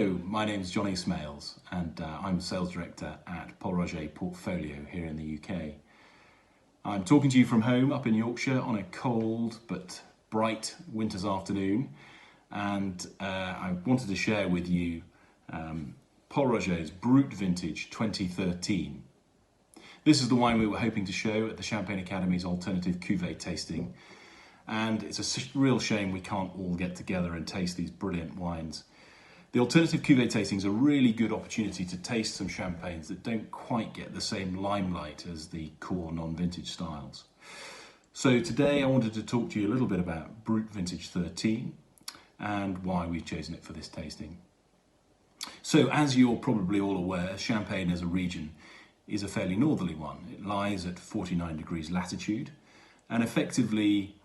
Hello, my name is Johnny Smales and I'm Sales Director at Paul Roger Portfolio here in the UK. I'm talking to you from home up in Yorkshire on a cold but bright winter's afternoon, and I wanted to share with you Paul Roger's Brut Vintage 2013. This is the wine we were hoping to show at the Champagne Academy's alternative Cuvee tasting, and it's a real shame we can't all get together and taste these brilliant wines. The alternative Cuvée tasting is a really good opportunity to taste some champagnes that don't quite get the same limelight as the core non-vintage styles. So today I wanted to talk to you a little bit about Brut Vintage 13 and why we've chosen it for this tasting. So as you're probably all aware, Champagne as a region is a fairly northerly one. It lies at 49 degrees latitude and effectively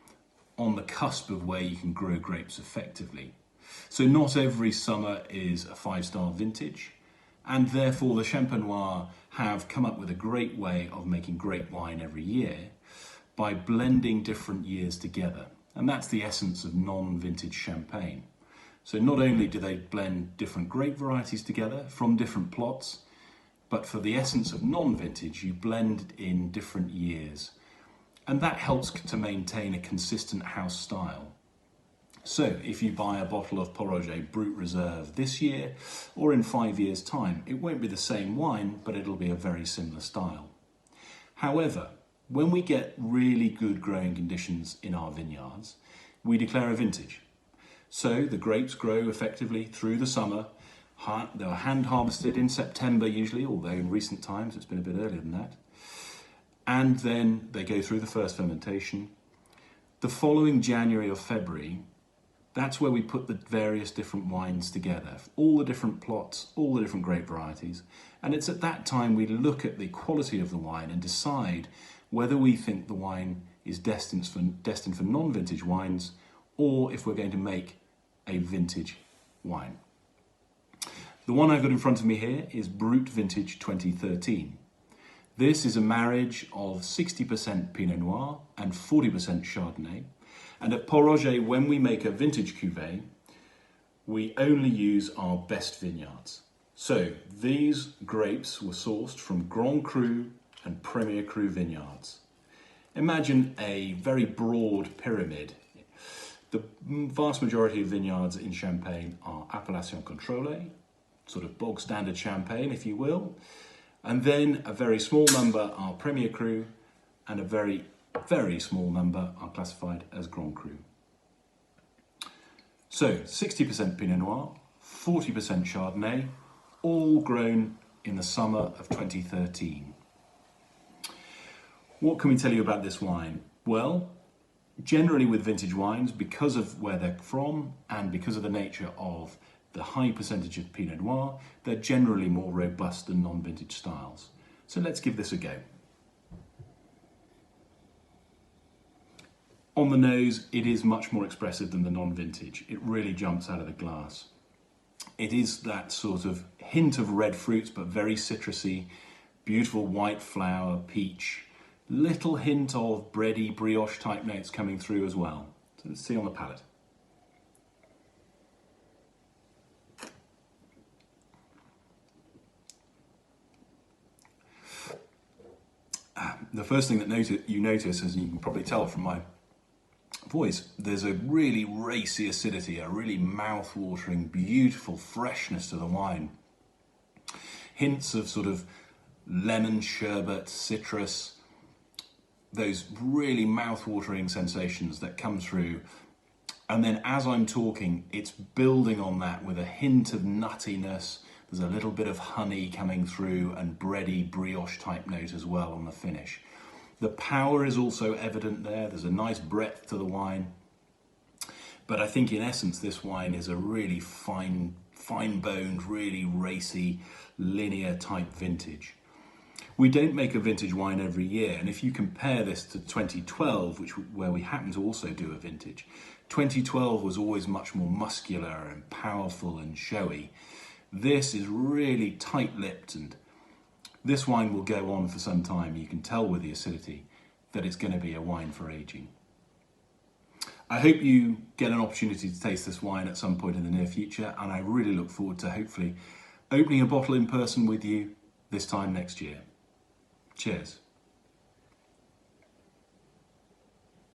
on the cusp of where you can grow grapes effectively. So not every summer is a five-star vintage, and therefore the Champenois have come up with a great way of making great wine every year by blending different years together. And that's the essence of non-vintage champagne. So not only do they blend different grape varieties together from different plots, but for the essence of non-vintage, you blend in different years. And that helps to maintain a consistent house style. So if you buy a bottle of Paul Roger Brut Reserve this year or in 5 years' time, it won't be the same wine, but it'll be a very similar style. However, when we get really good growing conditions in our vineyards, we declare a vintage. So the grapes grow effectively through the summer. They are hand harvested in September usually, although in recent times it's been a bit earlier than that. And then they go through the first fermentation. The following January or February, that's where we put the various different wines together, all the different plots, all the different grape varieties. And it's at that time we look at the quality of the wine and decide whether we think the wine is destined for non-vintage wines or if we're going to make a vintage wine. The one I've got in front of me here is Brut Vintage 2013. This is a marriage of 60% Pinot Noir and 40% Chardonnay. And at Paul Roger, when we make a vintage cuvee, we only use our best vineyards. So these grapes were sourced from Grand Cru and Premier Cru vineyards. Imagine a very broad pyramid. The vast majority of vineyards in Champagne are Appellation Contrôlée, sort of bog standard Champagne, if you will. And then a very small number are Premier Cru, and a very small number are classified as Grand Cru. So 60% Pinot Noir, 40% Chardonnay, all grown in the summer of 2013. What can we tell you about this wine? Well, generally with vintage wines, because of where they're from and because of the nature of the high percentage of Pinot Noir, they're generally more robust than non-vintage styles. So let's give this a go. On the nose, it is much more expressive than the non-vintage. It really jumps out of the glass. It is that sort of hint of red fruits, but very citrusy, beautiful white flower, peach, little hint of bready, brioche type notes coming through as well. So let's see on the palate. The first thing that you notice, as you can probably tell from my voice, there's a really racy acidity, a really mouth-watering, beautiful freshness to the wine. Hints of sort of lemon, sherbet, citrus, those really mouth-watering sensations that come through. And then as I'm talking, it's building on that with a hint of nuttiness. There's a little bit of honey coming through and bready brioche type note as well on the finish. The power is also evident there. There's a nice breadth to the wine. But I think in essence, this wine is a really fine-boned, really racy, linear type vintage. We don't make a vintage wine every year. And if you compare this to 2012, where we happen to also do a vintage, 2012 was always much more muscular and powerful and showy. This is really tight-lipped, and this wine will go on for some time. You can tell with the acidity that it's going to be a wine for aging. I hope you get an opportunity to taste this wine at some point in the near future, and I really look forward to hopefully opening a bottle in person with you this time next year. Cheers.